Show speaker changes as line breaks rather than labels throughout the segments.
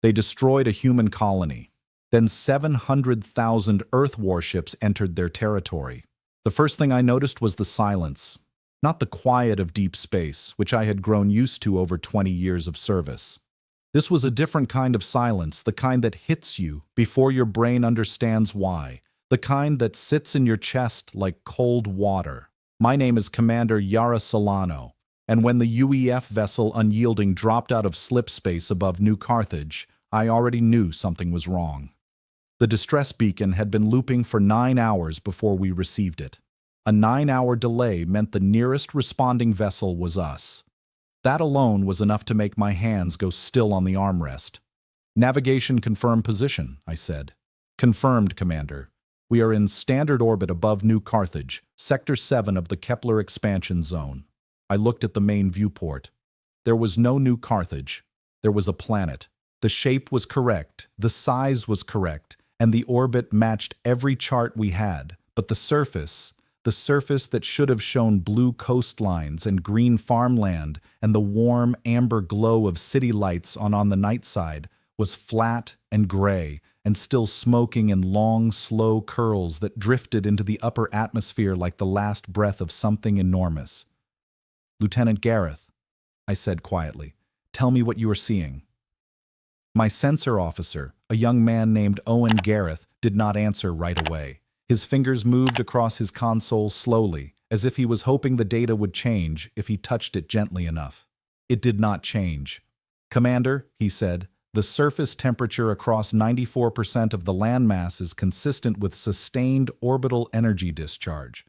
They destroyed a human colony. Then 700,000 Earth warships entered their territory. The first thing I noticed was the silence. Not the quiet of deep space, which I had grown used to over 20 years of service. This was a different kind of silence, the kind that hits you before your brain understands why, the kind that sits in your chest like cold water. My name is Commander Yara Solano, and when the UEF vessel Unyielding dropped out of slip space above New Carthage, I already knew something was wrong. The distress beacon had been looping for 9 hours before we received it. A 9-hour delay meant the nearest responding vessel was us. That alone was enough to make my hands go still on the armrest. "Navigation confirmed position," I said. "Confirmed, Commander. We are in standard orbit above New Carthage, Sector 7 of the Kepler expansion zone." I looked at the main viewport. There was no New Carthage. There was a planet. The shape was correct, the size was correct, and the orbit matched every chart we had, but the surface that should have shown blue coastlines and green farmland and the warm amber glow of city lights on the night side, was flat and gray and still smoking in long, slow curls that drifted into the upper atmosphere like the last breath of something enormous. "Lieutenant Gareth," I said quietly, "tell me what you are seeing." My sensor officer, a young man named Owen Gareth, did not answer right away. His fingers moved across his console slowly, as if he was hoping the data would change if he touched it gently enough. It did not change. "Commander," he said, "the surface temperature across 94% of the landmass is consistent with sustained orbital energy discharge.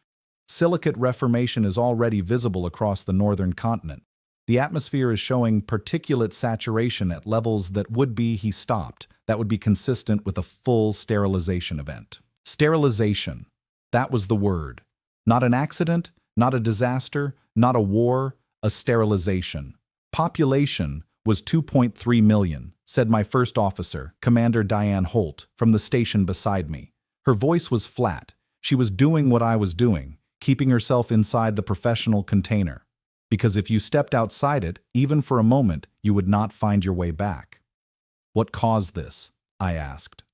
Silicate reformation is already visible across the northern continent. The atmosphere is showing particulate saturation at levels that would be," he stopped, "that would be consistent with a full sterilization event." Sterilization. That was the word. Not an accident, not a disaster, not a war, a sterilization. "Population was 2.3 million, said my first officer, Commander Diane Holt, from the station beside me. Her voice was flat. She was doing what I was doing, keeping herself inside the professional container. Because if you stepped outside it, even for a moment, you would not find your way back. "What caused this?" I asked.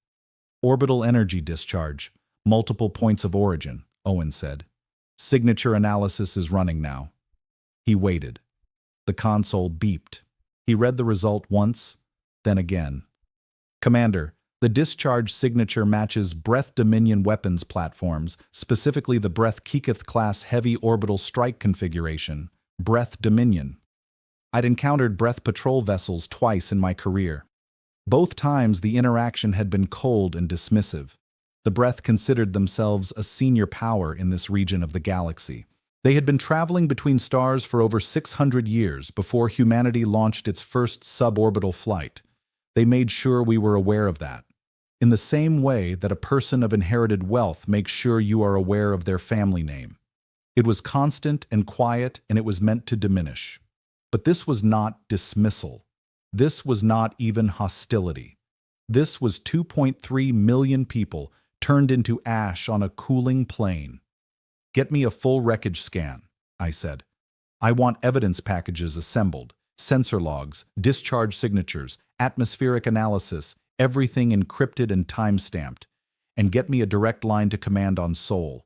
"Orbital energy discharge, multiple points of origin," Owen said. "Signature analysis is running now." He waited. The console beeped. He read the result once, then again. "Commander, the discharge signature matches Breath Dominion weapons platforms, specifically the Breath Keeketh-class heavy orbital strike configuration, Breath Dominion. I'd encountered Breath patrol vessels twice in my career. Both times the interaction had been cold and dismissive. The Breath considered themselves a senior power in this region of the galaxy. They had been traveling between stars for over 600 years before humanity launched its first suborbital flight. They made sure we were aware of that. In the same way that a person of inherited wealth makes sure you are aware of their family name. It was constant and quiet, and it was meant to diminish. But this was not dismissal. This was not even hostility. This was 2.3 million people turned into ash on a cooling plain. "Get me a full wreckage scan," I said. "I want evidence packages assembled, sensor logs, discharge signatures, atmospheric analysis, everything encrypted and time-stamped. And get me a direct line to command on Sol."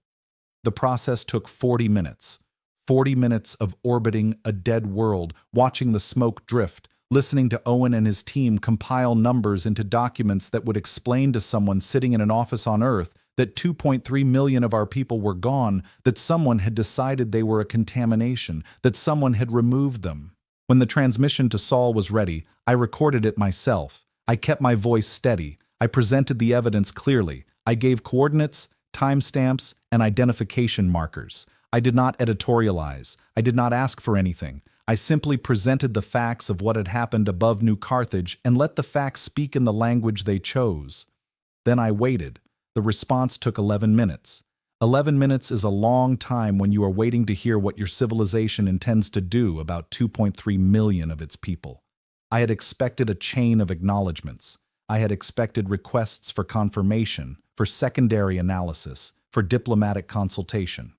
The process took 40 minutes. 40 minutes of orbiting a dead world, watching the smoke drift, listening to Owen and his team compile numbers into documents that would explain to someone sitting in an office on Earth that 2.3 million of our people were gone, that someone had decided they were a contamination, that someone had removed them. When the transmission to Sol was ready, I recorded it myself. I kept my voice steady. I presented the evidence clearly. I gave coordinates, timestamps, and identification markers. I did not editorialize. I did not ask for anything. I simply presented the facts of what had happened above New Carthage and let the facts speak in the language they chose. Then I waited. The response took 11 minutes. 11 minutes is a long time when you are waiting to hear what your civilization intends to do about 2.3 million of its people. I had expected a chain of acknowledgments. I had expected requests for confirmation, for secondary analysis, for diplomatic consultation.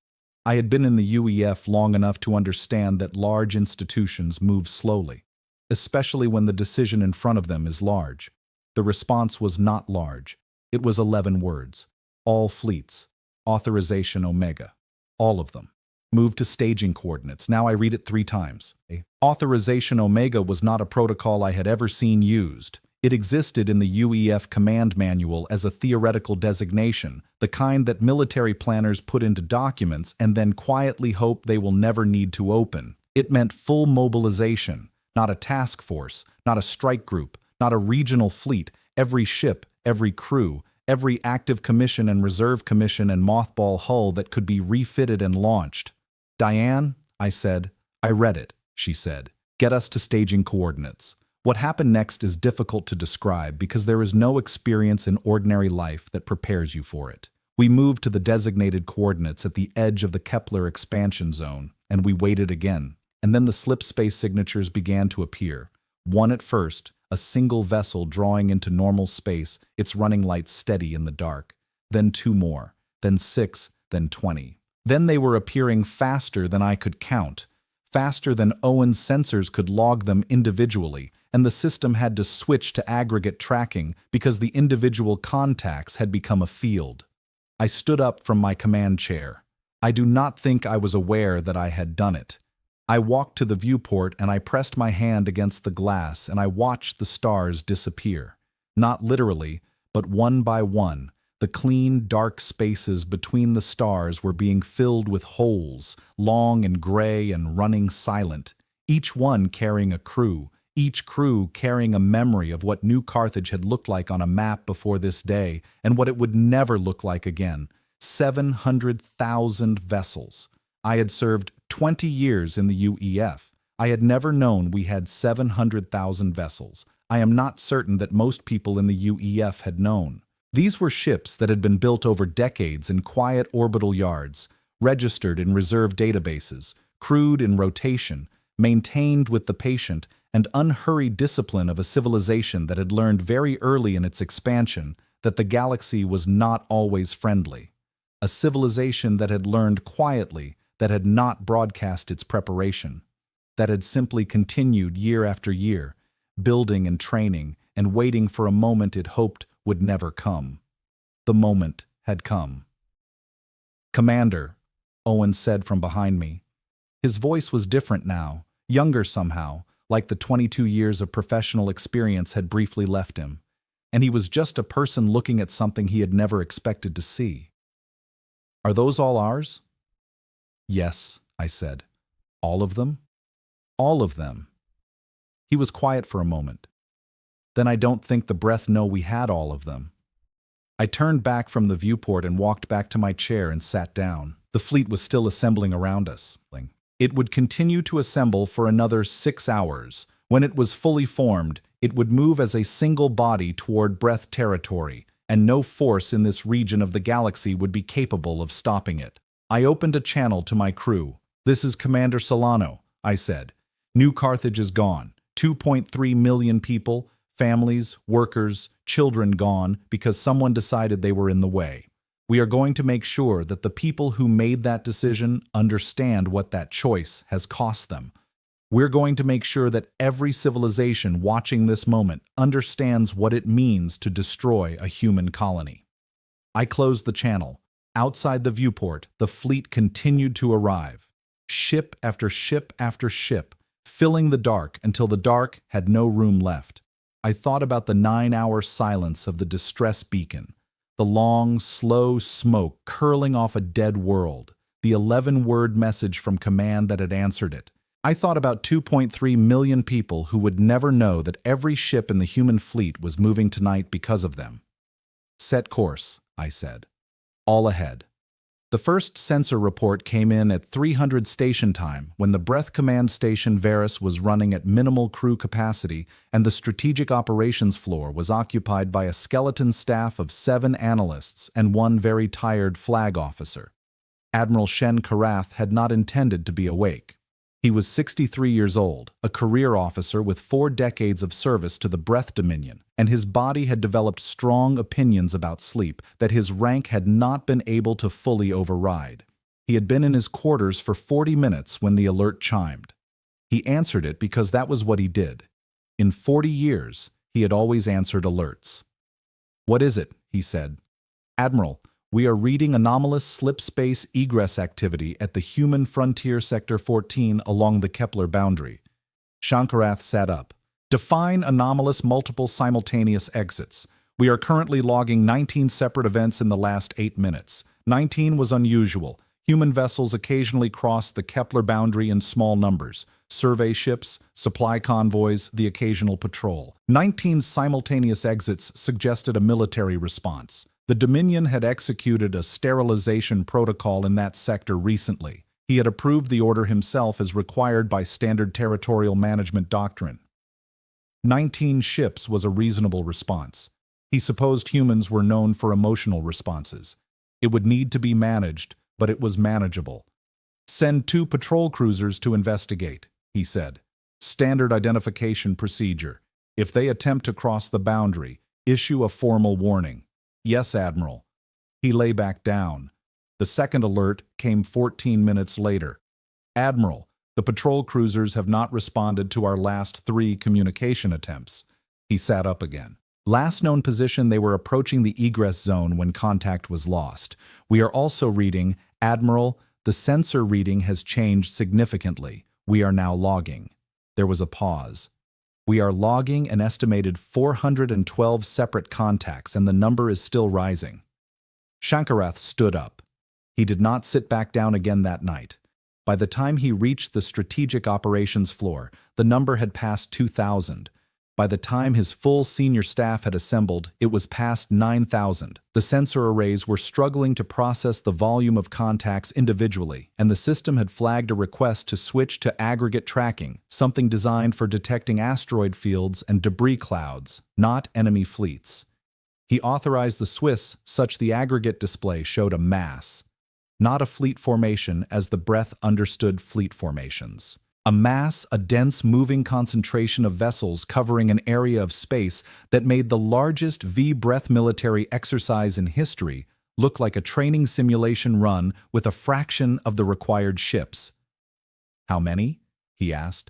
I had been in the UEF long enough to understand that large institutions move slowly, especially when the decision in front of them is large. The response was not large. It was 11 words. All fleets. Authorization Omega. All of them. Move to staging coordinates. Now I read it 3 times. Authorization Omega was not a protocol I had ever seen used. It existed in the UEF command manual as a theoretical designation, the kind that military planners put into documents and then quietly hope they will never need to open. It meant full mobilization, not a task force, not a strike group, not a regional fleet, every ship, every crew, every active commission and reserve commission and mothball hull that could be refitted and launched. Diane, I said. I read it, she said. Get us to staging coordinates. What happened next is difficult to describe because there is no experience in ordinary life that prepares you for it. We moved to the designated coordinates at the edge of the Kepler expansion zone, and we waited again. And then the slip space signatures began to appear. One at first, a single vessel drawing into normal space, its running lights steady in the dark. Then 2 more, then 6, then 20. Then they were appearing faster than I could count, faster than Owen's sensors could log them individually, and the system had to switch to aggregate tracking because the individual contacts had become a field. I stood up from my command chair. I do not think I was aware that I had done it. I walked to the viewport and I pressed my hand against the glass and I watched the stars disappear. Not literally, but one by one, the clean, dark spaces between the stars were being filled with holes, long and gray and running silent, each one carrying a crew, each crew carrying a memory of what New Carthage had looked like on a map before this day and what it would never look like again. 700,000 vessels. I had served 20 years in the UEF. I had never known we had 700,000 vessels. I am not certain that most people in the UEF had known. These were ships that had been built over decades in quiet orbital yards, registered in reserve databases, crewed in rotation, maintained with the patient and unhurried discipline of a civilization that had learned very early in its expansion that the galaxy was not always friendly. A civilization that had learned quietly, that had not broadcast its preparation, that had simply continued year after year, building and training and waiting for a moment it hoped would never come. The moment had come. "Commander," Owen said from behind me. His voice was different now, younger somehow, like the 22 years of professional experience had briefly left him, and he was just a person looking at something he had never expected to see. "Are those all ours?" "Yes," I said. "All of them?" "All of them." He was quiet for a moment. "Then I don't think the breath know we had all of them." I turned back from the viewport and walked back to my chair and sat down. The fleet was still assembling around us. It would continue to assemble for another 6 hours. When it was fully formed, it would move as a single body toward breath territory, and no force in this region of the galaxy would be capable of stopping it. I opened a channel to my crew. "This is Commander Solano," I said. "New Carthage is gone. 2.3 million people, families, workers, children gone because someone decided they were in the way. We are going to make sure that the people who made that decision understand what that choice has cost them. We're going to make sure that every civilization watching this moment understands what it means to destroy a human colony." I closed the channel. Outside the viewport, the fleet continued to arrive. Ship after ship after ship, filling the dark until the dark had no room left. I thought about the 9-hour silence of the distress beacon, the long, slow smoke curling off a dead world, the 11-word message from command that had answered it. I thought about 2.3 million people who would never know that every ship in the human fleet was moving tonight because of them. "Set course," I said. "All ahead." The first sensor report came in at 300 station time when the Breath Command Station Varus was running at minimal crew capacity and the strategic operations floor was occupied by a skeleton staff of 7 analysts and 1 very tired flag officer. Admiral Shen Karath had not intended to be awake. He was 63 years old, a career officer with 4 decades of service to the Breath Dominion, and his body had developed strong opinions about sleep that his rank had not been able to fully override. He had been in his quarters for 40 minutes when the alert chimed. He answered it because that was what he did. In 40 years, he had always answered alerts. "What is it?" he said. "Admiral, we are reading anomalous slip space egress activity at the human frontier sector 14 along the Kepler boundary." Shankarath sat up. "Define anomalous multiple simultaneous exits. We are currently logging 19 separate events in the last 8 minutes. 19 was unusual. Human vessels occasionally crossed the Kepler boundary in small numbers. Survey ships, supply convoys, the occasional patrol. 19 simultaneous exits suggested a military response. The Dominion had executed a sterilization protocol in that sector recently. He had approved the order himself as required by standard territorial management doctrine. 19 ships was a reasonable response. He supposed humans were known for emotional responses. It would need to be managed, but it was manageable. "Send 2 patrol cruisers to investigate," he said. "Standard identification procedure. If they attempt to cross the boundary, issue a formal warning." "Yes, Admiral." He lay back down. The second alert came 14 minutes later. "Admiral, the patrol cruisers have not responded to our last 3 communication attempts." He sat up again. "Last known position, they were approaching the egress zone when contact was lost. We are also reading, Admiral, the sensor reading has changed significantly. We are now logging." There was a pause. "We are logging an estimated 412 separate contacts, and the number is still rising." Shankarath stood up. He did not sit back down again that night. By the time he reached the strategic operations floor, the number had passed 2,000. By the time his full senior staff had assembled, it was past 9,000. The sensor arrays were struggling to process the volume of contacts individually, and the system had flagged a request to switch to aggregate tracking, something designed for detecting asteroid fields and debris clouds, not enemy fleets. He authorized the Swiss such the aggregate display showed a mass, not a fleet formation as the breath understood fleet formations. A mass, a dense moving concentration of vessels covering an area of space that made the largest V-breath military exercise in history look like a training simulation run with a fraction of the required ships. "How many?" he asked.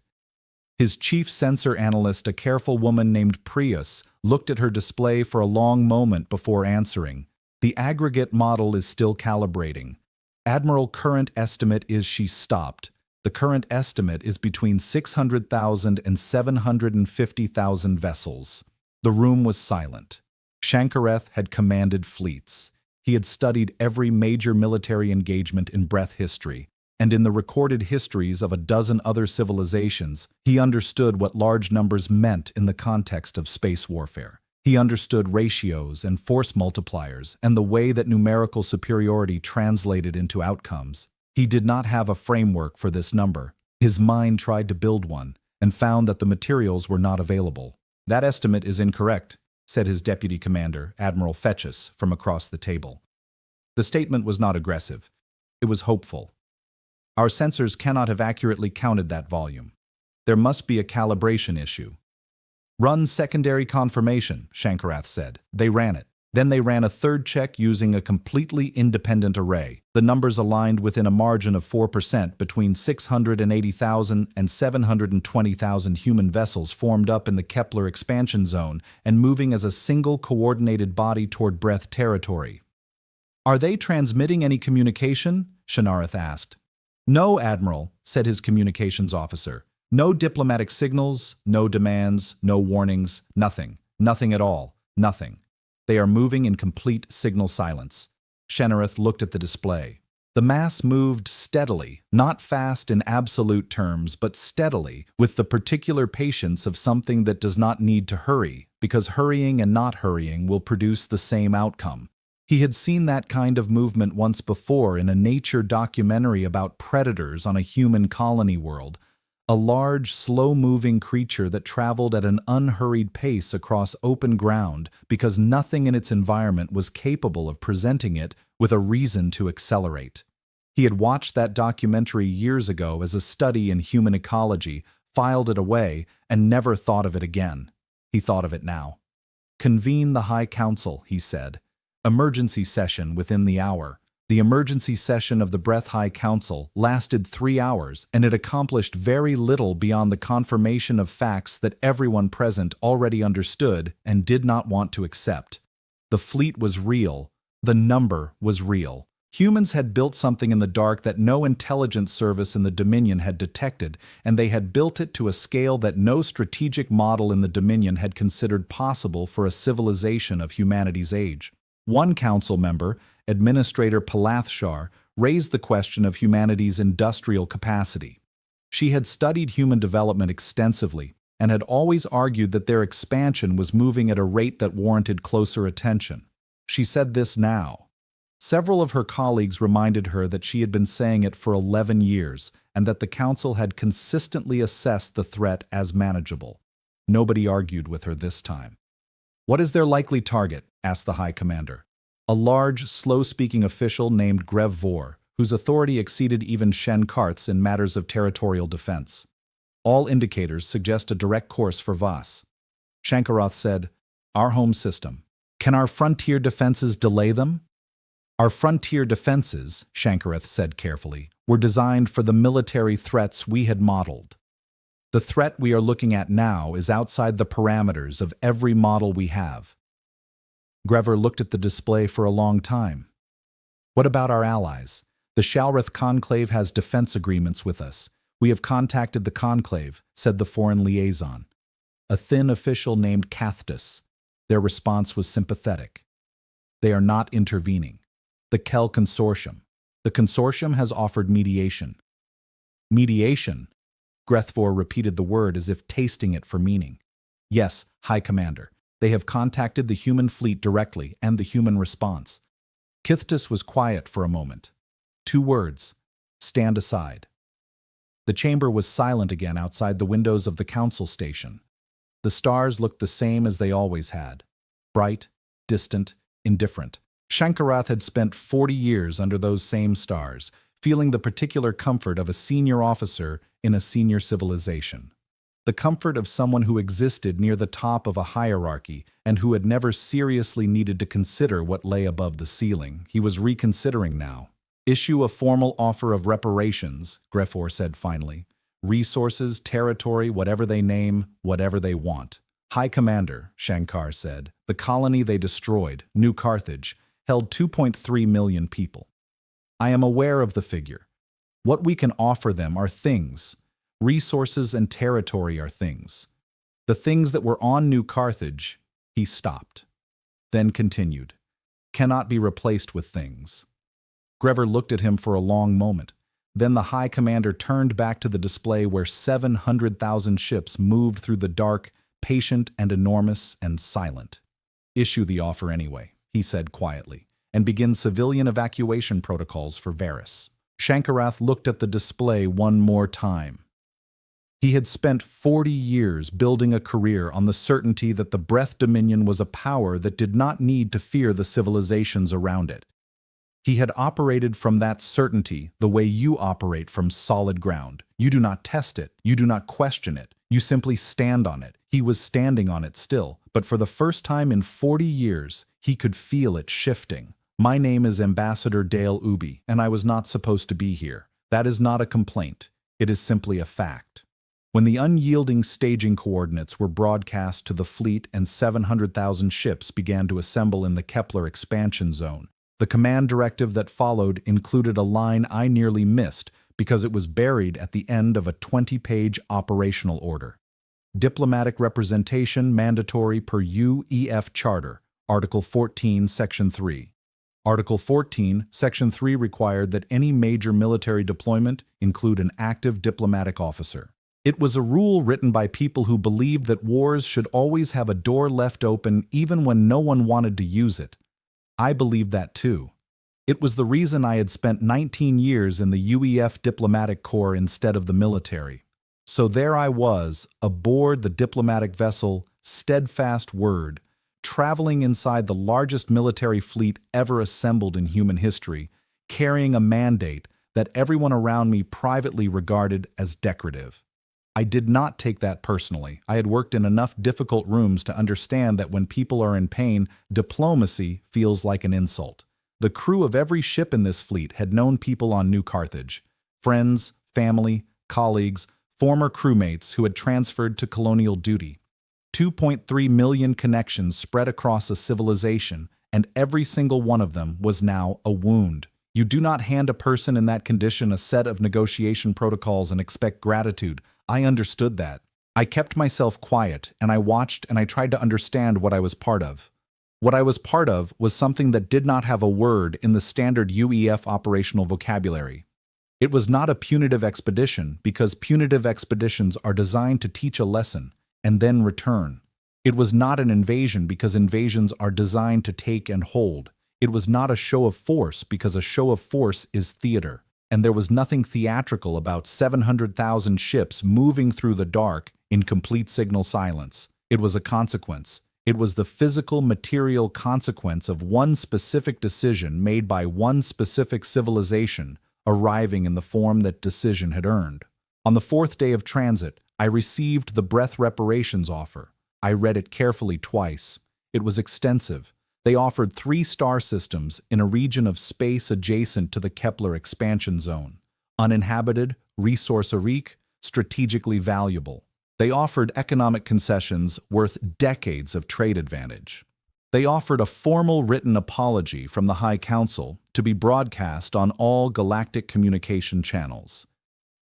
His chief sensor analyst, a careful woman named Prius, looked at her display for a long moment before answering. "The aggregate model is still calibrating. Admiral, current estimate is..." She stopped. "The current estimate is between 600,000 and 750,000 vessels." The room was silent. Shankarath had commanded fleets. He had studied every major military engagement in breath history, and in the recorded histories of a dozen other civilizations, he understood what large numbers meant in the context of space warfare. He understood ratios and force multipliers and the way that numerical superiority translated into outcomes. He did not have a framework for this number. His mind tried to build one and found that the materials were not available. "That estimate is incorrect," said his deputy commander, Admiral Fetchus, from across the table. The statement was not aggressive. It was hopeful. "Our sensors cannot have accurately counted that volume. There must be a calibration issue." "Run secondary confirmation," Shankarath said. They ran it. Then they ran a third check using a completely independent array. The numbers aligned within a margin of 4% between 680,000 and 720,000 human vessels formed up in the Kepler expansion zone and moving as a single coordinated body toward breath territory. "Are they transmitting any communication?" Shankarath asked. "No, Admiral," said his communications officer. "No diplomatic signals, no demands, no warnings, nothing. Nothing at all. Nothing. They are moving in complete signal silence." Shankarath looked at the display. The mass moved steadily, not fast in absolute terms, but steadily, with the particular patience of something that does not need to hurry, because hurrying and not hurrying will produce the same outcome. He had seen that kind of movement once before in a nature documentary about predators on a human colony world. A large, slow-moving creature that traveled at an unhurried pace across open ground because nothing in its environment was capable of presenting it with a reason to accelerate. He had watched that documentary years ago as a study in human ecology, filed it away, and never thought of it again. He thought of it now. "Convene the High Council," he said. "Emergency session within the hour." The emergency session of the Breath High Council lasted 3 hours, and it accomplished very little beyond the confirmation of facts that everyone present already understood and did not want to accept. The fleet was real. The number was real. Humans had built something in the dark that no intelligence service in the Dominion had detected, and they had built it to a scale that no strategic model in the Dominion had considered possible for a civilization of humanity's age. One council member, Administrator Palathshar, raised the question of humanity's industrial capacity. She had studied human development extensively and had always argued that their expansion was moving at a rate that warranted closer attention. She said this now. Several of her colleagues reminded her that she had been saying it for 11 years and that the council had consistently assessed the threat as manageable. Nobody argued with her this time. "What is their likely target?" asked the High Commander. A large, slow-speaking official named Grev Vor, whose authority exceeded even Shen Karth's in matters of territorial defense. "All indicators suggest a direct course for Vas." Shankaroth said, "Our home system. Can our frontier defenses delay them?" "Our frontier defenses," Shankaroth said carefully, "were designed for the military threats we had modeled. The threat we are looking at now is outside the parameters of every model we have." Grever looked at the display for a long time. "What about our allies? The Shalrith Conclave has defense agreements with us. We have contacted the Conclave," said the foreign liaison. A thin official named Cathtus. Their response was sympathetic. "They are not intervening. The Kel Consortium. The consortium has offered mediation." "Mediation?" Grethvor repeated the word as if tasting it for meaning. "Yes, High Commander. They have contacted the human fleet directly and the human response." Kithtis was quiet for a moment. 2 words. "Stand aside." The chamber was silent again outside the windows of the council station. The stars looked the same as they always had. Bright, distant, indifferent. Shankarath had spent 40 years under those same stars, feeling the particular comfort of a senior officer in a senior civilization. The comfort of someone who existed near the top of a hierarchy and who had never seriously needed to consider what lay above the ceiling. He was reconsidering now. "Issue a formal offer of reparations," Grethvor said finally. "Resources, territory, whatever they name, whatever they want." "High Commander," Shankar said, "the colony they destroyed, New Carthage, held 2.3 million people. I am aware of the figure. What we can offer them are things. Resources and territory are things. The things that were on New Carthage," he stopped, then continued, "cannot be replaced with things." Grever looked at him for a long moment. Then the High Commander turned back to the display where 700,000 ships moved through the dark, patient and enormous and silent. "Issue the offer anyway," he said quietly, "and begin civilian evacuation protocols for Varys." Shankarath looked at the display one more time. He had spent 40 years building a career on the certainty that the Breath Dominion was a power that did not need to fear the civilizations around it. He had operated from that certainty the way you operate from solid ground. You do not test it, you do not question it, you simply stand on it. He was standing on it still, but for the first time in 40 years, he could feel it shifting. "My name is Ambassador Dale Ubi, and I was not supposed to be here. That is not a complaint. It is simply a fact." When the unyielding staging coordinates were broadcast to the fleet and 700,000 ships began to assemble in the Kepler expansion zone, the command directive that followed included a line I nearly missed because it was buried at the end of a 20-page operational order. Diplomatic representation mandatory per UEF Charter, Article 14, Section 3. Article 14, Section 3 required that any major military deployment include an active diplomatic officer. It was a rule written by people who believed that wars should always have a door left open even when no one wanted to use it. I believed that too. It was the reason I had spent 19 years in the UEF diplomatic corps instead of the military. So there I was, aboard the diplomatic vessel Steadfast Word, traveling inside the largest military fleet ever assembled in human history, carrying a mandate that everyone around me privately regarded as decorative. I did not take that personally. I had worked in enough difficult rooms to understand that when people are in pain, diplomacy feels like an insult. The crew of every ship in this fleet had known people on New Carthage, friends, family, colleagues, former crewmates who had transferred to colonial duty. 2.3 million connections spread across a civilization, and every single one of them was now a wound. You do not hand a person in that condition a set of negotiation protocols and expect gratitude. I understood that. I kept myself quiet, and I watched and I tried to understand what I was part of. What I was part of was something that did not have a word in the standard UEF operational vocabulary. It was not a punitive expedition because punitive expeditions are designed to teach a lesson and then return. It was not an invasion because invasions are designed to take and hold. It was not a show of force because a show of force is theater. And there was nothing theatrical about 700,000 ships moving through the dark in complete signal silence. It was a consequence. It was the physical, material consequence of one specific decision made by one specific civilization arriving in the form that decision had earned. On the fourth day of transit, I received the breath reparations offer. I read it carefully twice. It was extensive. They offered 3 star systems in a region of space adjacent to the Kepler expansion zone. Uninhabited, resource-rich, strategically valuable. They offered economic concessions worth decades of trade advantage. They offered a formal written apology from the High Council to be broadcast on all galactic communication channels.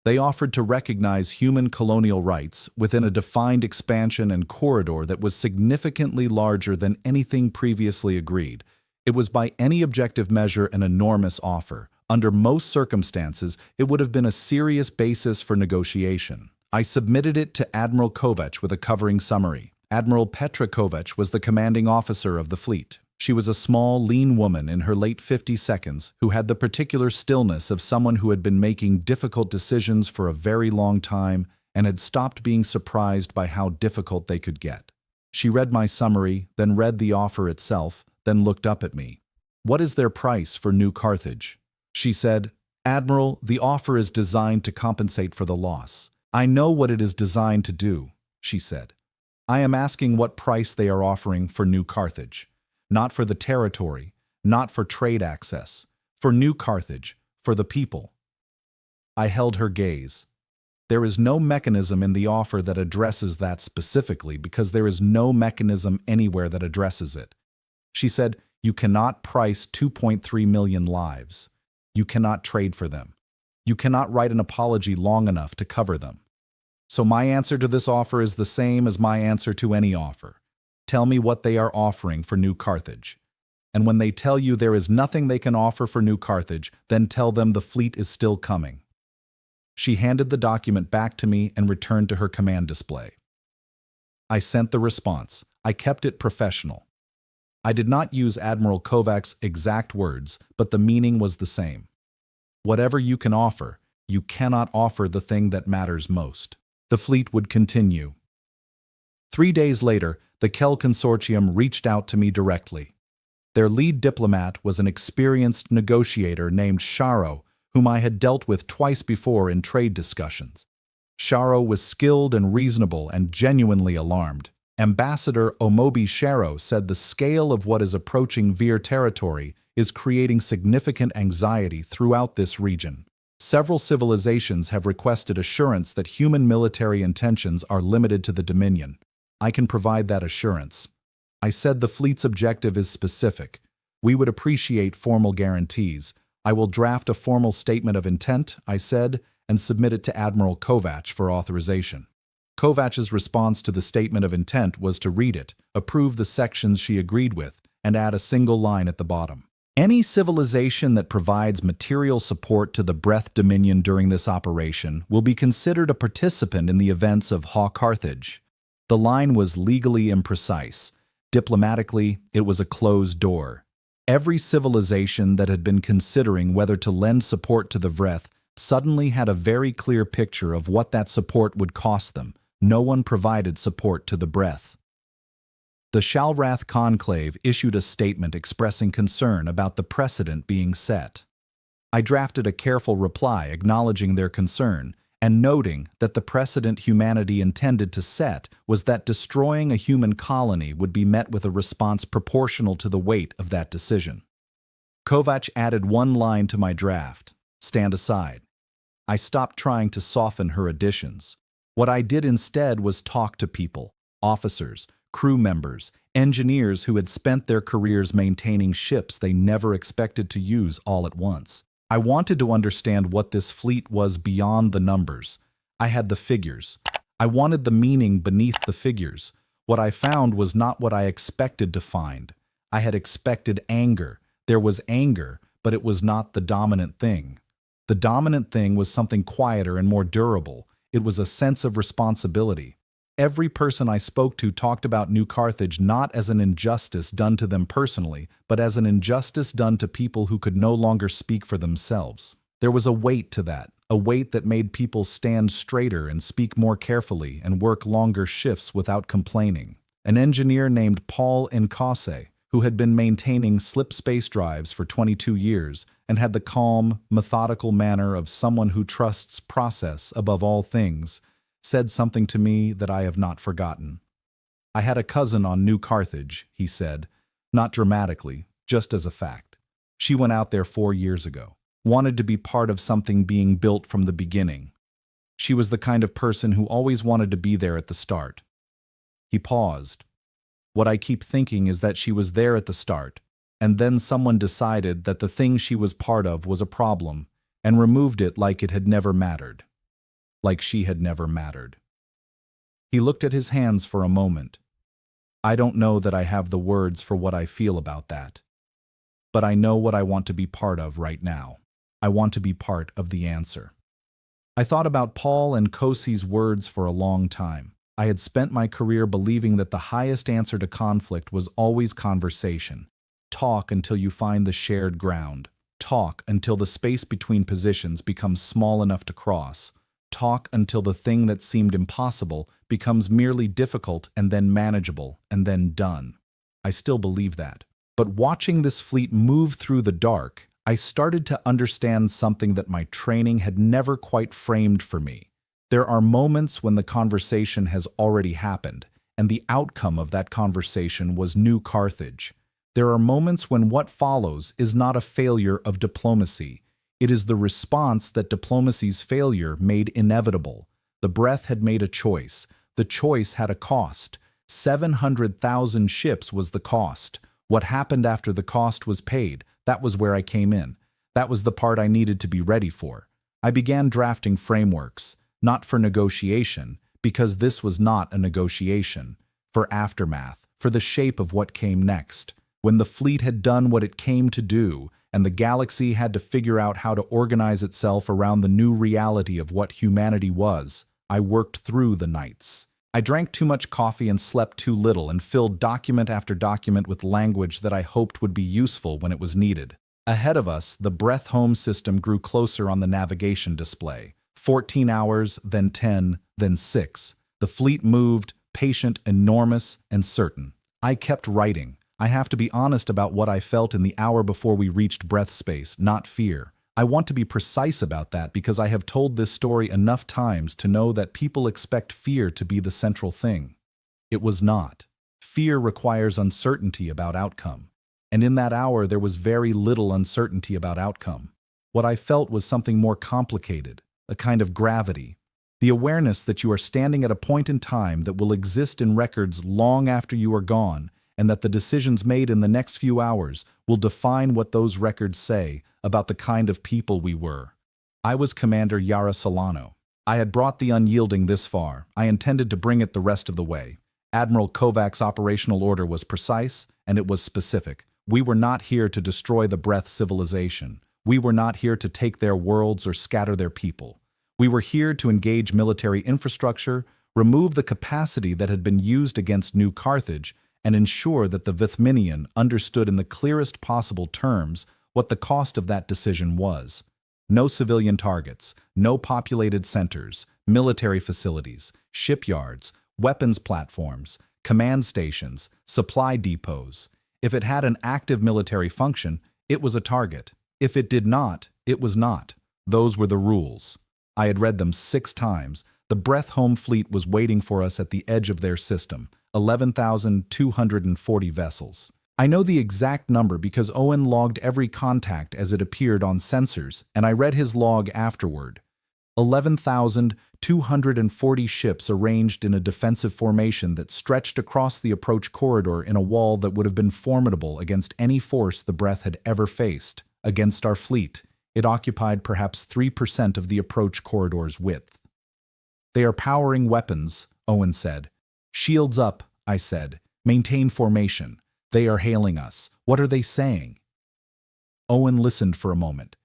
They offered to recognize human colonial rights within a defined expansion and corridor that was significantly larger than anything previously agreed. It was by any objective measure an enormous offer. Under most circumstances, it would have been a serious basis for negotiation. I submitted it to Admiral Kovacs with a covering summary. Admiral Petra Kovacs was the commanding officer of the fleet. She was a small, lean woman in her late 50s who had the particular stillness of someone who had been making difficult decisions for a very long time and had stopped being surprised by how difficult they could get. She read my summary, then read the offer itself, then looked up at me. "What is their price for New Carthage?" She said, "Admiral, the offer is designed to compensate for the loss." "I know what it is designed to do," she said. "I am asking what price they are offering for New Carthage. Not for the territory, not for trade access, for New Carthage, for the people." I held her gaze. There is no mechanism in the offer that addresses that specifically because there is no mechanism anywhere that addresses it. She said, "You cannot price 2.3 million lives. You cannot trade for them. You cannot write an apology long enough to cover them." So my answer to this offer is the same as my answer to any offer. Tell me what they are offering for New Carthage. And when they tell you there is nothing they can offer for New Carthage, then tell them the fleet is still coming. She handed the document back to me and returned to her command display. I sent the response. I kept it professional. I did not use Admiral Kovacs' exact words, but the meaning was the same. Whatever you can offer, you cannot offer the thing that matters most. The fleet would continue. 3 days later, the Kell Consortium reached out to me directly. Their lead diplomat was an experienced negotiator named Sharo, whom I had dealt with twice before in trade discussions. Sharo was skilled and reasonable and genuinely alarmed. Ambassador Omobi Sharo said the scale of what is approaching Vir territory is creating significant anxiety throughout this region. Several civilizations have requested assurance that human military intentions are limited to the Dominion. I can provide that assurance. I said the fleet's objective is specific. We would appreciate formal guarantees. I will draft a formal statement of intent, I said, and submit it to Admiral Kovacs for authorization. Kovacs' response to the statement of intent was to read it, approve the sections she agreed with, and add a single line at the bottom. Any civilization that provides material support to the Breath Dominion during this operation will be considered a participant in the events of HFY Carthage. The line was legally imprecise. Diplomatically, it was a closed door. Every civilization that had been considering whether to lend support to the Vreth suddenly had a very clear picture of what that support would cost them. No one provided support to the Breath. The Shalrath Conclave issued a statement expressing concern about the precedent being set. I drafted a careful reply acknowledging their concern and noting that the precedent humanity intended to set was that destroying a human colony would be met with a response proportional to the weight of that decision. Kovac added one line to my draft: stand aside. I stopped trying to soften her additions. What I did instead was talk to people, officers, crew members, engineers who had spent their careers maintaining ships they never expected to use all at once. I wanted to understand what this fleet was beyond the numbers. I had the figures. I wanted the meaning beneath the figures. What I found was not what I expected to find. I had expected anger. There was anger, but it was not the dominant thing. The dominant thing was something quieter and more durable. It was a sense of responsibility. Every person I spoke to talked about New Carthage not as an injustice done to them personally, but as an injustice done to people who could no longer speak for themselves. There was a weight to that, a weight that made people stand straighter and speak more carefully and work longer shifts without complaining. An engineer named Paul Incausse, who had been maintaining slip space drives for 22 years and had the calm, methodical manner of someone who trusts process above all things, said something to me that I have not forgotten. I had a cousin on New Carthage, he said, not dramatically, just as a fact. She went out there 4 years ago, wanted to be part of something being built from the beginning. She was the kind of person who always wanted to be there at the start. He paused. What I keep thinking is that she was there at the start, and then someone decided that the thing she was part of was a problem and removed it like it had never mattered. Like she had never mattered. He looked at his hands for a moment. I don't know that I have the words for what I feel about that. But I know what I want to be part of right now. I want to be part of the answer. I thought about Paul Incausse's words for a long time. I had spent my career believing that the highest answer to conflict was always conversation. Talk until you find the shared ground. Talk until the space between positions becomes small enough to cross. Talk until the thing that seemed impossible becomes merely difficult and then manageable and then done. I still believe that. But watching this fleet move through the dark, I started to understand something that my training had never quite framed for me. There are moments when the conversation has already happened, and the outcome of that conversation was New Carthage. There are moments when what follows is not a failure of diplomacy. It is the response that diplomacy's failure made inevitable. The breath had made a choice. The choice had a cost. 700,000 ships was the cost. What happened after the cost was paid? That was where I came in. That was the part I needed to be ready for. I began drafting frameworks, not for negotiation, because this was not a negotiation, for aftermath, for the shape of what came next. When the fleet had done what it came to do, and the galaxy had to figure out how to organize itself around the new reality of what humanity was, I worked through the nights. I drank too much coffee and slept too little and filled document after document with language that I hoped would be useful when it was needed. Ahead of us, the breath home system grew closer on the navigation display. 14 hours, then 10, then 6. The fleet moved, patient, enormous, and certain. I kept writing. I have to be honest about what I felt in the hour before we reached breath space, not fear. I want to be precise about that because I have told this story enough times to know that people expect fear to be the central thing. It was not. Fear requires uncertainty about outcome. And in that hour, there was very little uncertainty about outcome. What I felt was something more complicated, a kind of gravity. The awareness that you are standing at a point in time that will exist in records long after you are gone, and that the decisions made in the next few hours will define what those records say about the kind of people we were. I was Commander Yara Solano. I had brought the unyielding this far. I intended to bring it the rest of the way. Admiral Kovac's operational order was precise, and it was specific. We were not here to destroy the Breath civilization. We were not here to take their worlds or scatter their people. We were here to engage military infrastructure, remove the capacity that had been used against New Carthage, and ensure that the Vithminian understood in the clearest possible terms what the cost of that decision was. No civilian targets, no populated centers, military facilities, shipyards, weapons platforms, command stations, supply depots. If it had an active military function, it was a target. If it did not, it was not. Those were the rules. I had read them 6 times. The Breath Home Fleet was waiting for us at the edge of their system. 11,240 vessels. I know the exact number because Owen logged every contact as it appeared on sensors, and I read his log afterward. 11,240 ships arranged in a defensive formation that stretched across the approach corridor in a wall that would have been formidable against any force the Breath had ever faced. Against our fleet, it occupied perhaps 3% of the approach corridor's width. "They are powering weapons," Owen said. "Shields up," I said. "Maintain formation. They are hailing us. What are they saying?" Owen listened for a moment.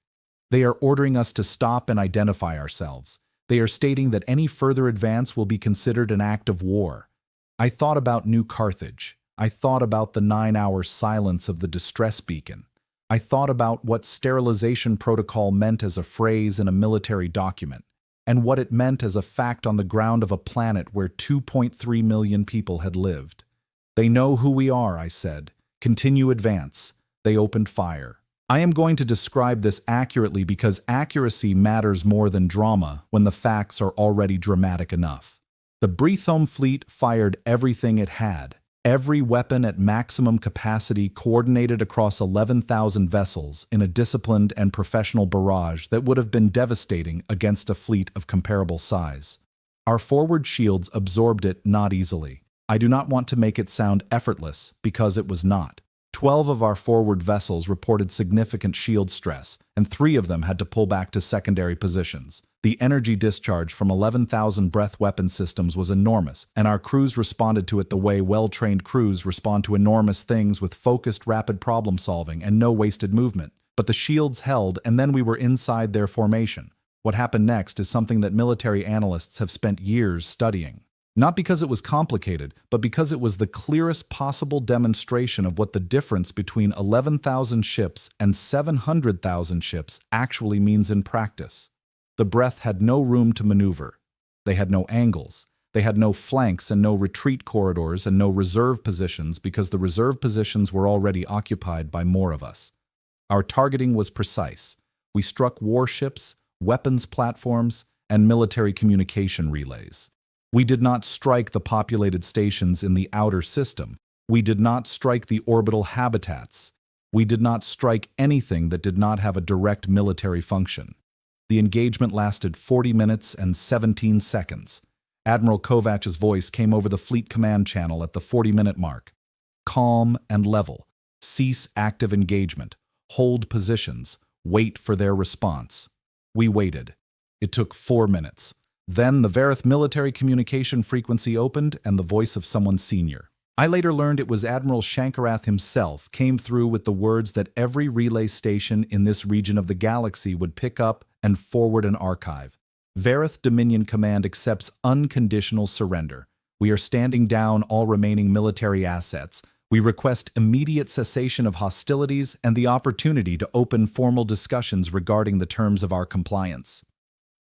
"They are ordering us to stop and identify ourselves. They are stating that any further advance will be considered an act of war." I thought about New Carthage. I thought about the 9-hour silence of the distress beacon. I thought about what sterilization protocol meant as a phrase in a military document, and what it meant as a fact on the ground of a planet where 2.3 million people had lived. "They know who we are," I said. "Continue advance." They opened fire. I am going to describe this accurately because accuracy matters more than drama when the facts are already dramatic enough. The Breathome fleet fired everything it had. Every weapon at maximum capacity coordinated across 11,000 vessels in a disciplined and professional barrage that would have been devastating against a fleet of comparable size. Our forward shields absorbed it not easily. I do not want to make it sound effortless, because it was not. 12 of our forward vessels reported significant shield stress, and 3 of them had to pull back to secondary positions. The energy discharge from 11,000 breath weapon systems was enormous, and our crews responded to it the way well-trained crews respond to enormous things, with focused, rapid problem-solving and no wasted movement. But the shields held, and then we were inside their formation. What happened next is something that military analysts have spent years studying. Not because it was complicated, but because it was the clearest possible demonstration of what the difference between 11,000 ships and 700,000 ships actually means in practice. The Breath had no room to maneuver. They had no angles. They had no flanks and no retreat corridors and no reserve positions, because the reserve positions were already occupied by more of us. Our targeting was precise. We struck warships, weapons platforms, and military communication relays. We did not strike the populated stations in the outer system. We did not strike the orbital habitats. We did not strike anything that did not have a direct military function. The engagement lasted 40 minutes and 17 seconds. Admiral Kovach's voice came over the fleet command channel at the 40-minute mark. "Calm and level. Cease active engagement. Hold positions. Wait for their response." We waited. It took 4 minutes. Then the Vareth military communication frequency opened, and the voice of someone senior. I later learned it was Admiral Shankarath himself came through with the words that every relay station in this region of the galaxy would pick up and forward an archive. "Vareth Dominion Command accepts unconditional surrender. We are standing down all remaining military assets. We request immediate cessation of hostilities and the opportunity to open formal discussions regarding the terms of our compliance."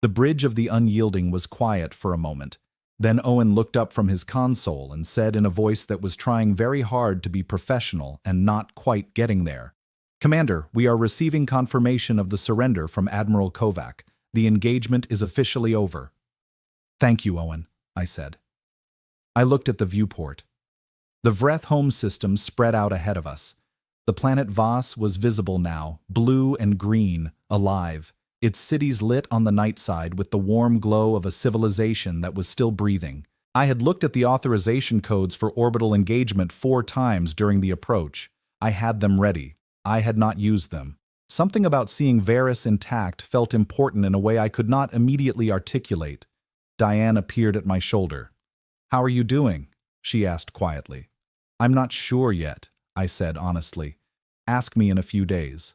The bridge of the unyielding was quiet for a moment. Then Owen looked up from his console and said in a voice that was trying very hard to be professional and not quite getting there, "Commander, we are receiving confirmation of the surrender from Admiral Kovach. The engagement is officially over." "Thank you, Owen," I said. I looked at the viewport. The Vreth home system spread out ahead of us. The planet Voss was visible now, blue and green, alive. Its cities lit on the night side with the warm glow of a civilization that was still breathing. I had looked at the authorization codes for orbital engagement 4 times during the approach. I had them ready. I had not used them. Something about seeing Varys intact felt important in a way I could not immediately articulate. Diane appeared at my shoulder. "How are you doing?" she asked quietly. "I'm not sure yet," I said honestly. "Ask me in a few days."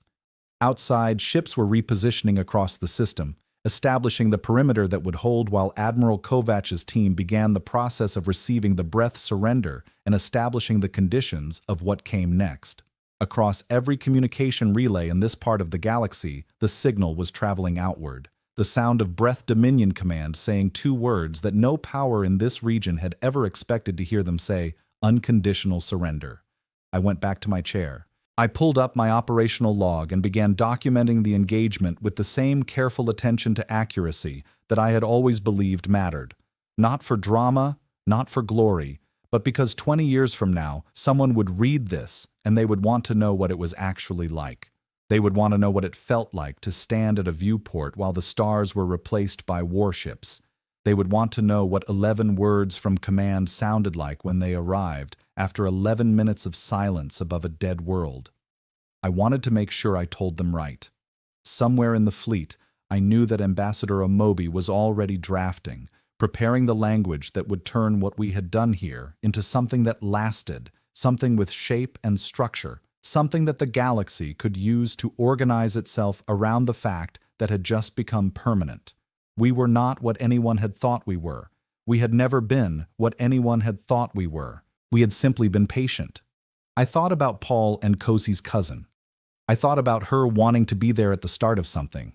Outside, ships were repositioning across the system, establishing the perimeter that would hold while Admiral Kovach's team began the process of receiving the Breath surrender and establishing the conditions of what came next. Across every communication relay in this part of the galaxy, the signal was traveling outward. The sound of Breath Dominion Command saying 2 words that no power in this region had ever expected to hear them say: unconditional surrender. I went back to my chair. I pulled up my operational log and began documenting the engagement with the same careful attention to accuracy that I had always believed mattered. Not for drama, not for glory, but because 20 years from now, someone would read this and they would want to know what it was actually like. They would want to know what it felt like to stand at a viewport while the stars were replaced by warships. They would want to know what 11 words from command sounded like when they arrived after 11 minutes of silence above a dead world. I wanted to make sure I told them right. Somewhere in the fleet, I knew that Ambassador Omobi was already drafting, preparing the language that would turn what we had done here into something that lasted, something with shape and structure, something that the galaxy could use to organize itself around the fact that had just become permanent. We were not what anyone had thought we were. We had never been what anyone had thought we were. We had simply been patient. I thought about Paul and Cosey's cousin. I thought about her wanting to be there at the start of something.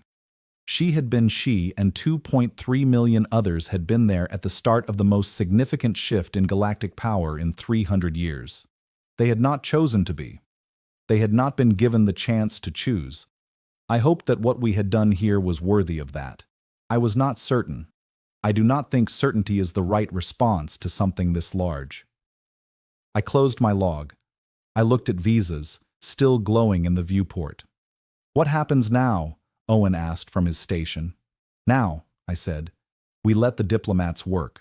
She had been she, and 2.3 million others had been there at the start of the most significant shift in galactic power in 300 years. They had not chosen to be. They had not been given the chance to choose. I hoped that what we had done here was worthy of that. I was not certain. I do not think certainty is the right response to something this large. I closed my log. I looked at visas, still glowing in the viewport. "What happens now?" Owen asked from his station. "Now," I said, "we let the diplomats work."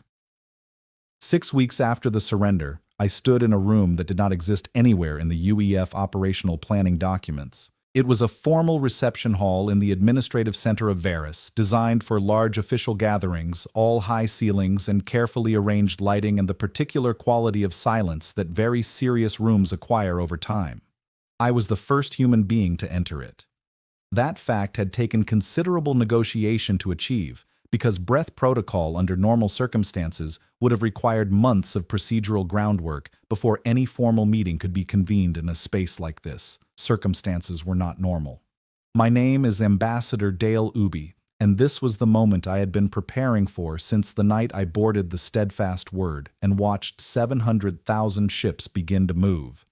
6 weeks after the surrender, I stood in a room that did not exist anywhere in the UEF operational planning documents. It was a formal reception hall in the administrative center of Varus, designed for large official gatherings, all high ceilings and carefully arranged lighting and the particular quality of silence that very serious rooms acquire over time. I was the first human being to enter it. That fact had taken considerable negotiation to achieve, because breath protocol under normal circumstances would have required months of procedural groundwork before any formal meeting could be convened in a space like this. Circumstances were not normal. My name is Ambassador Dale Ubi, and this was the moment I had been preparing for since the night I boarded the Steadfast Word and watched 700,000 ships begin to move.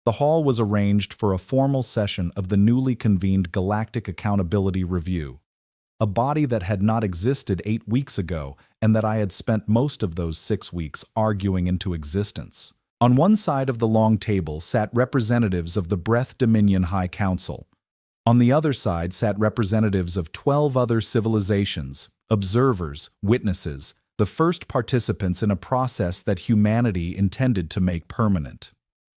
The hall was arranged for a formal session of the newly convened Galactic Accountability Review, a body that had not existed 8 weeks ago and that I had spent most of those 6 weeks arguing into existence. On one side of the long table sat representatives of the Breath Dominion High Council. On the other side sat representatives of 12 other civilizations, observers, witnesses, the first participants in a process that humanity intended to make permanent.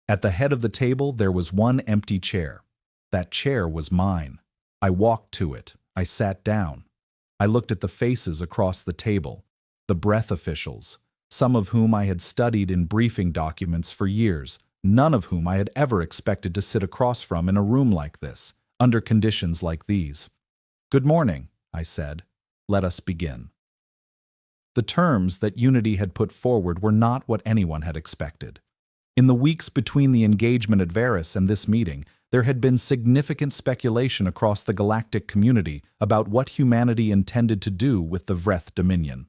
At the head of the table there was one empty chair. That chair was mine. I walked to it. I sat down. I looked at the faces across the table, the breath officials, some of whom I had studied in briefing documents for years, none of whom I had ever expected to sit across from in a room like this, under conditions like these. "Good morning," I said. "Let us begin." The terms that Unity had put forward were not what anyone had expected. In the weeks between the engagement at Varus and this meeting, there had been significant speculation across the galactic community about what humanity intended to do with the Vreth Dominion.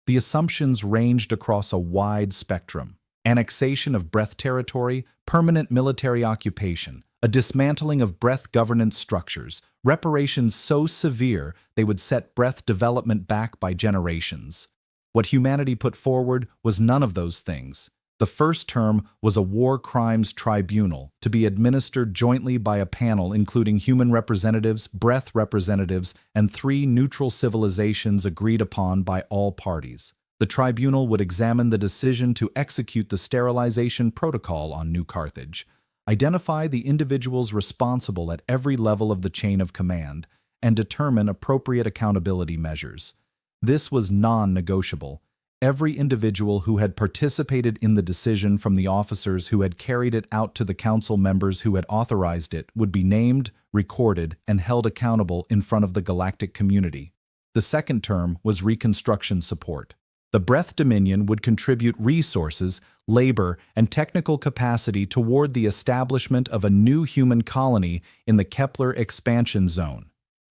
The assumptions ranged across a wide spectrum: annexation of Breath territory, permanent military occupation, a dismantling of Breath governance structures, reparations so severe they would set Breath development back by generations. What humanity put forward was none of those things. The first term was a war crimes tribunal to be administered jointly by a panel including human representatives, breath representatives, and 3 neutral civilizations agreed upon by all parties. The tribunal would examine the decision to execute the sterilization protocol on New Carthage, identify the individuals responsible at every level of the chain of command, and determine appropriate accountability measures. This was non-negotiable. Every individual who had participated in the decision, from the officers who had carried it out to the council members who had authorized it, would be named, recorded, and held accountable in front of the galactic community. The second term was reconstruction support. The Breath Dominion would contribute resources, labor, and technical capacity toward the establishment of a new human colony in the Kepler expansion zone.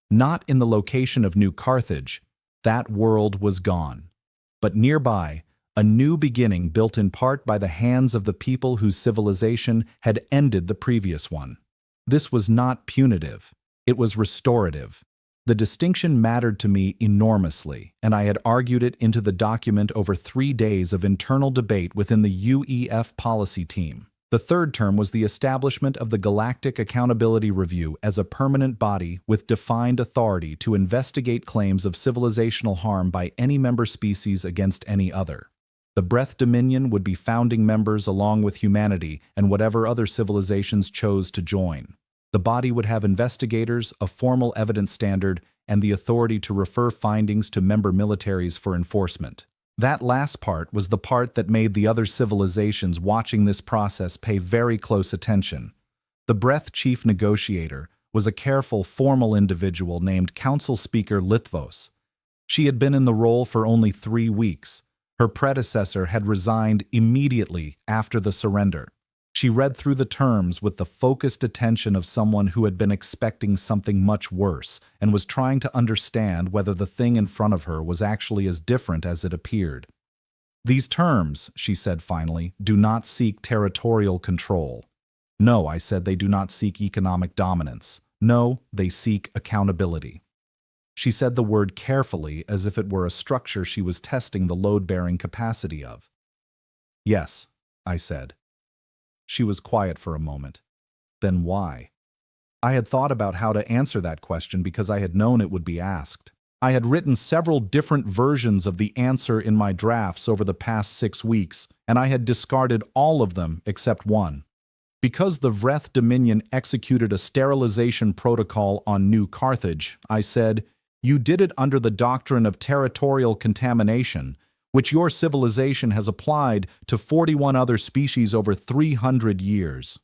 Not in the location of New Carthage. That world was gone. But nearby, a new beginning built in part by the hands of the people whose civilization had ended the previous one. This was not punitive. It was restorative. The distinction mattered to me enormously, and I had argued it into the document over 3 days of internal debate within the UEF policy team. The third term was the establishment of the Galactic Accountability Review as a permanent body with defined authority to investigate claims of civilizational harm by any member species against any other. The Breath Dominion would be founding members along with humanity and whatever other civilizations chose to join. The body would have investigators, a formal evidence standard, and the authority to refer findings to member militaries for enforcement. That last part was the part that made the other civilizations watching this process pay very close attention. The Breath chief negotiator was a careful, formal individual named Council Speaker Lithvos. She had been in the role for only 3 weeks. Her predecessor had resigned immediately after the surrender. She read through the terms with the focused attention of someone who had been expecting something much worse and was trying to understand whether the thing in front of her was actually as different as it appeared. "These terms," she said finally, "do not seek territorial control." "No," I said, "they do not seek economic dominance. No, they seek accountability." She said the word carefully as if it were a structure she was testing the load-bearing capacity of. "Yes," I said. She was quiet for a moment. Then why? I had thought about how to answer that question because I had known it would be asked. I had written several different versions of the answer in my drafts over the past 6 weeks, and I had discarded all of them except one. Because the Vreth Dominion executed a sterilization protocol on New Carthage, I said, "You did it under the doctrine of territorial contamination, which your civilization has applied to 41 other species over 300 years.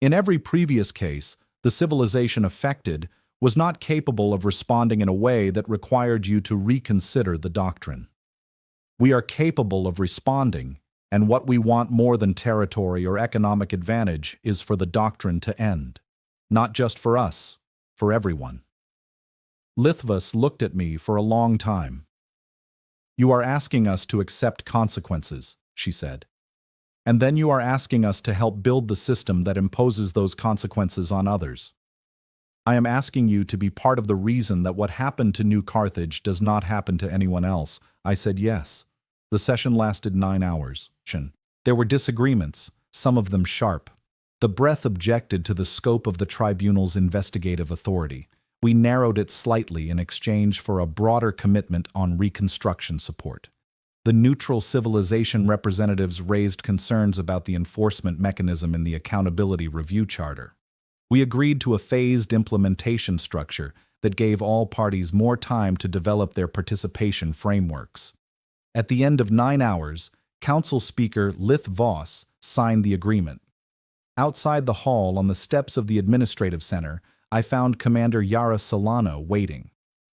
In every previous case, the civilization affected was not capable of responding in a way that required you to reconsider the doctrine. We are capable of responding, and what we want more than territory or economic advantage is for the doctrine to end. Not just for us, for everyone." Lithvos looked at me for a long time. "You are asking us to accept consequences," she said. "And then you are asking us to help build the system that imposes those consequences on others. I am asking you to be part of the reason that what happened to New Carthage does not happen to anyone else." I said yes. The session lasted 9 hours. There were disagreements, some of them sharp. The Breath objected to the scope of the tribunal's investigative authority. We narrowed it slightly in exchange for a broader commitment on reconstruction support. The neutral civilization representatives raised concerns about the enforcement mechanism in the Accountability Review Charter. We agreed to a phased implementation structure that gave all parties more time to develop their participation frameworks. At the end of 9 hours, Council Speaker Lithvos signed the agreement. Outside the hall on the steps of the Administrative Center, I found Commander Yara Solano waiting.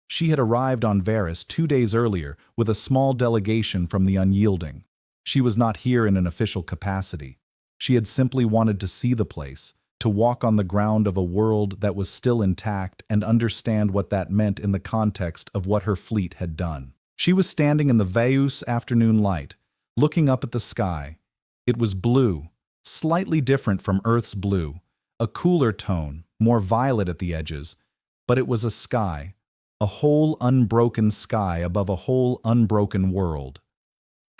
She had arrived on Varys 2 days earlier with a small delegation from the Unyielding. She was not here in an official capacity. She had simply wanted to see the place, to walk on the ground of a world that was still intact and understand what that meant in the context of what her fleet had done. She was standing in the Vaeus afternoon light, looking up at the sky. It was blue, slightly different from Earth's blue, a cooler tone, more violet at the edges, but it was a sky, a whole unbroken sky above a whole unbroken world.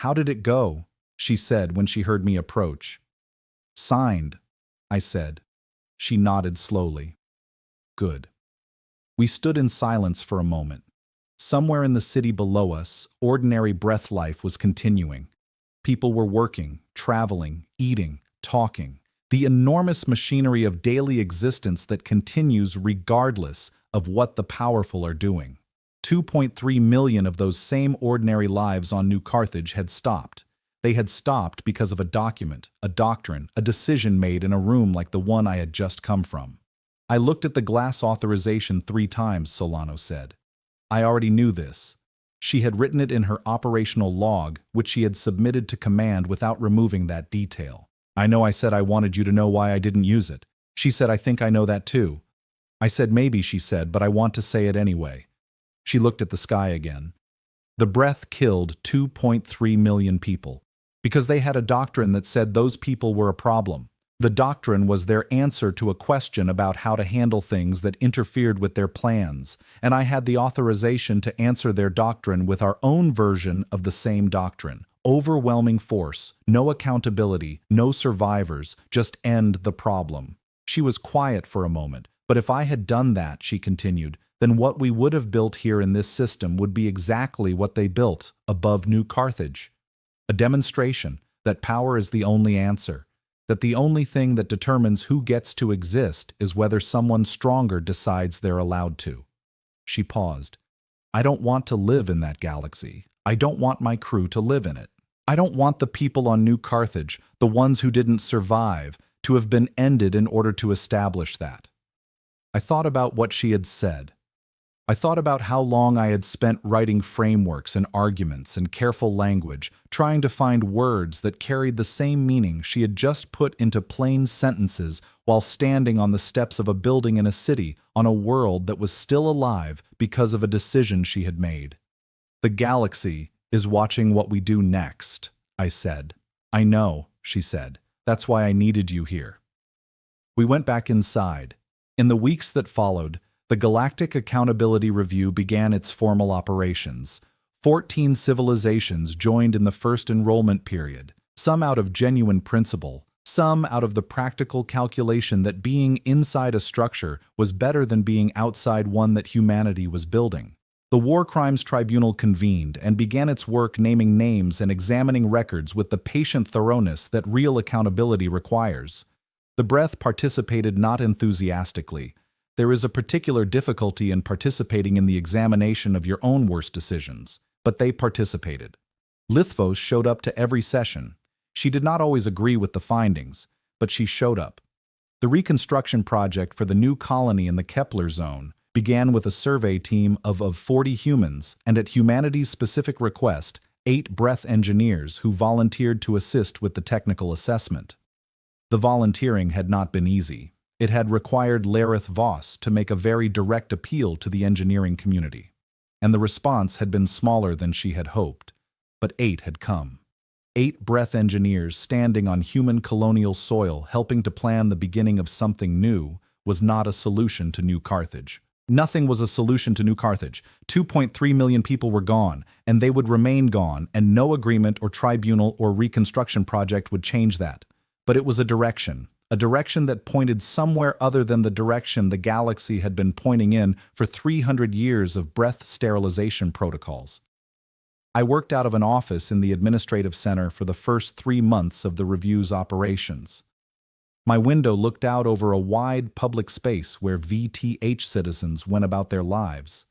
"How did it go?" she said when she heard me approach. "Signed," I said. She nodded slowly. "Good." We stood in silence for a moment. Somewhere in the city below us, ordinary breath life was continuing. People were working, traveling, eating, talking. The enormous machinery of daily existence that continues regardless of what the powerful are doing. 2.3 million of those same ordinary lives on New Carthage had stopped. They had stopped because of a document, a doctrine, a decision made in a room like the one I had just come from. "I looked at the glass authorization 3 times, Solano said. I already knew this. She had written it in her operational log, which she had submitted to command without removing that detail. "I know I said I wanted you to know why I didn't use it." She said, "I think I know that too." I said, "Maybe," she said, "but I want to say it anyway." She looked at the sky again. The Breath killed 2.3 million people because they had a doctrine that said those people were a problem. The doctrine was their answer to a question about how to handle things that interfered with their plans, and I had the authorization to answer their doctrine with our own version of the same doctrine. Overwhelming force, no accountability, no survivors, just end the problem. She was quiet for a moment, but if I had done that, she continued, then what we would have built here in this system would be exactly what they built above New Carthage. A demonstration that power is the only answer, that the only thing that determines who gets to exist is whether someone stronger decides they're allowed to. She paused. I don't want to live in that galaxy. I don't want my crew to live in it. I don't want the people on New Carthage, the ones who didn't survive, to have been ended in order to establish that. I thought about what she had said. I thought about how long I had spent writing frameworks and arguments and careful language, trying to find words that carried the same meaning she had just put into plain sentences while standing on the steps of a building in a city on a world that was still alive because of a decision she had made. The galaxy is watching what we do next, I said. I know, she said. That's why I needed you here. We went back inside. In the weeks that followed, the Galactic Accountability Review began its formal operations. 14 civilizations joined in the first enrollment period, some out of genuine principle, some out of the practical calculation that being inside a structure was better than being outside one that humanity was building. The War Crimes Tribunal convened and began its work naming names and examining records with the patient thoroughness that real accountability requires. The Breath participated not enthusiastically. There is a particular difficulty in participating in the examination of your own worst decisions, but they participated. Lithvos showed up to every session. She did not always agree with the findings, but she showed up. The reconstruction project for the new colony in the Kepler zone began with a survey team of 40 humans and, at humanity's specific request, 8 Breath engineers who volunteered to assist with the technical assessment. The volunteering had not been easy. It had required Lareth Voss to make a very direct appeal to the engineering community, and the response had been smaller than she had hoped, but 8 had come. 8 Breath engineers standing on human colonial soil helping to plan the beginning of something new was not a solution to New Carthage. Nothing was a solution to New Carthage. 2.3 million people were gone, and they would remain gone, and no agreement or tribunal or reconstruction project would change that. But it was a direction that pointed somewhere other than the direction the galaxy had been pointing in for 300 years of breath sterilization protocols. I worked out of an office in the administrative center for the first 3 months of the review's operations. My window looked out over a wide public space where VTH citizens went about their lives.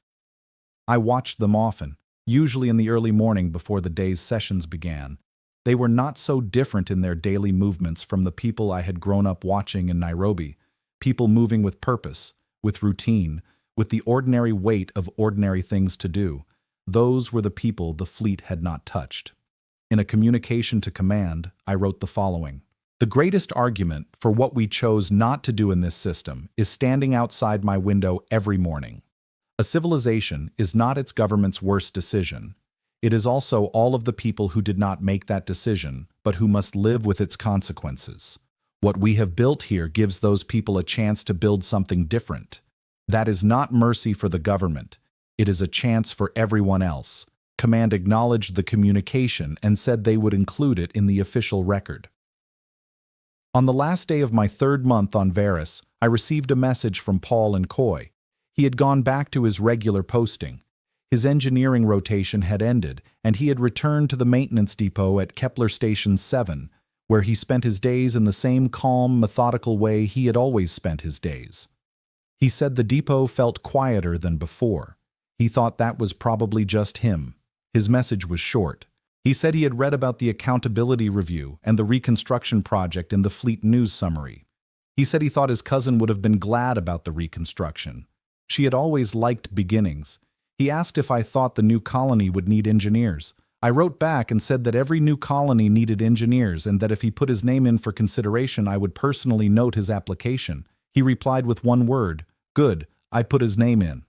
I watched them often, usually in the early morning before the day's sessions began. They were not so different in their daily movements from the people I had grown up watching in Nairobi, people moving with purpose, with routine, with the ordinary weight of ordinary things to do. Those were the people the fleet had not touched. In a communication to command, I wrote the following. The greatest argument for what we chose not to do in this system is standing outside my window every morning. A civilization is not its government's worst decision. It is also all of the people who did not make that decision, but who must live with its consequences. What we have built here gives those people a chance to build something different. That is not mercy for the government. It is a chance for everyone else. Command acknowledged the communication and said they would include it in the official record. On the last day of my 3rd month on Varys, I received a message from Paul and Coy. He had gone back to his regular posting. His engineering rotation had ended, and he had returned to the maintenance depot at Kepler Station 7, where he spent his days in the same calm, methodical way he had always spent his days. He said the depot felt quieter than before. He thought that was probably just him. His message was short. He said he had read about the accountability review and the reconstruction project in the fleet news summary. He said he thought his cousin would have been glad about the reconstruction. She had always liked beginnings. He asked if I thought the new colony would need engineers. I wrote back and said that every new colony needed engineers and that if he put his name in for consideration, I would personally note his application. He replied with one word, "Good, I put his name in."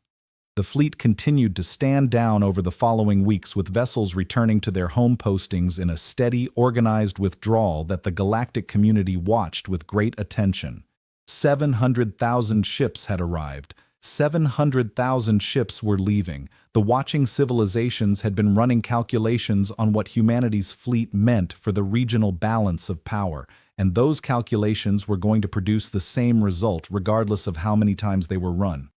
The fleet continued to stand down over the following weeks, with vessels returning to their home postings in a steady, organized withdrawal that the galactic community watched with great attention. 700,000 ships had arrived. 700,000 ships were leaving. The watching civilizations had been running calculations on what humanity's fleet meant for the regional balance of power, and those calculations were going to produce the same result regardless of how many times they were run.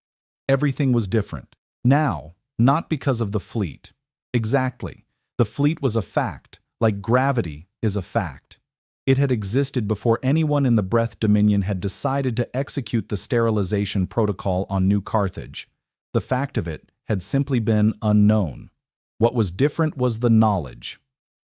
Everything was different. Now, not because of the fleet. Exactly. The fleet was a fact, like gravity is a fact. It had existed before anyone in the Breath Dominion had decided to execute the sterilization protocol on New Carthage. The fact of it had simply been unknown. What was different was the knowledge.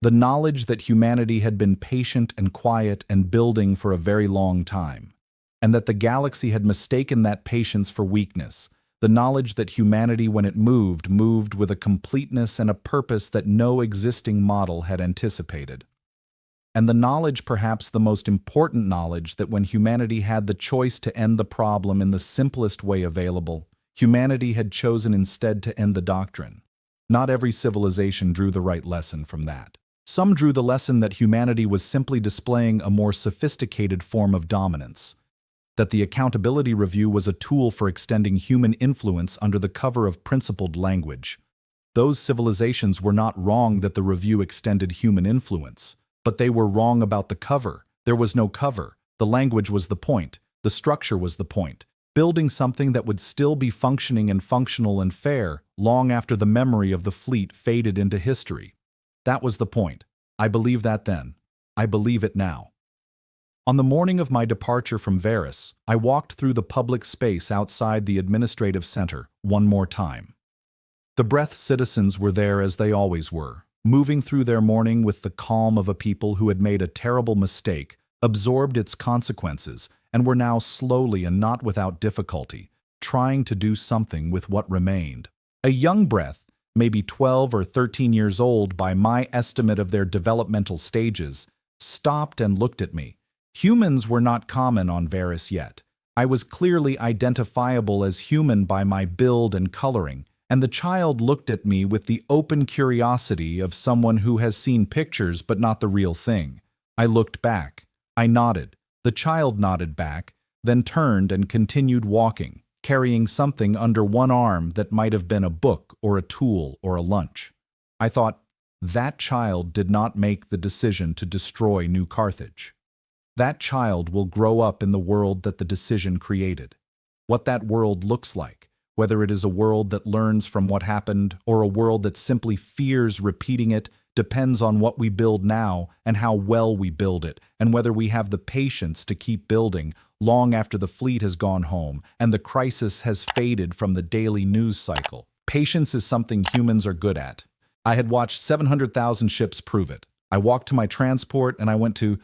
The knowledge that humanity had been patient and quiet and building for a very long time, and that the galaxy had mistaken that patience for weakness. The knowledge that humanity, when it moved with a completeness and a purpose that no existing model had anticipated. And the knowledge, perhaps the most important knowledge, that when humanity had the choice to end the problem in the simplest way available, humanity had chosen instead to end the doctrine. Not every civilization drew the right lesson from that. Some drew the lesson that humanity was simply displaying a more sophisticated form of dominance, that the accountability review was a tool for extending human influence under the cover of principled language. Those civilizations were not wrong that the review extended human influence, but they were wrong about the cover. There was no cover. The language was the point. The structure was the point. Building something that would still be functioning and functional and fair long after the memory of the fleet faded into history. That was the point. I believed that then. I believe it now. On the morning of my departure from Varus, I walked through the public space outside the administrative center one more time. The Breath citizens were there as they always were, moving through their morning with the calm of a people who had made a terrible mistake, absorbed its consequences, and were now slowly and not without difficulty trying to do something with what remained. A young Breath, maybe 12 or 13 years old by my estimate of their developmental stages, stopped and looked at me. Humans were not common on Varus yet. I was clearly identifiable as human by my build and coloring, and the child looked at me with the open curiosity of someone who has seen pictures but not the real thing. I looked back. I nodded. The child nodded back, then turned and continued walking, carrying something under one arm that might have been a book or a tool or a lunch. I thought, that child did not make the decision to destroy New Carthage. That child will grow up in the world that the decision created. What that world looks like, whether it is a world that learns from what happened or a world that simply fears repeating it, depends on what we build now and how well we build it, and whether we have the patience to keep building long after the fleet has gone home and the crisis has faded from the daily news cycle. Patience is something humans are good at. I had watched 700,000 ships prove it. I walked to my transport and I went to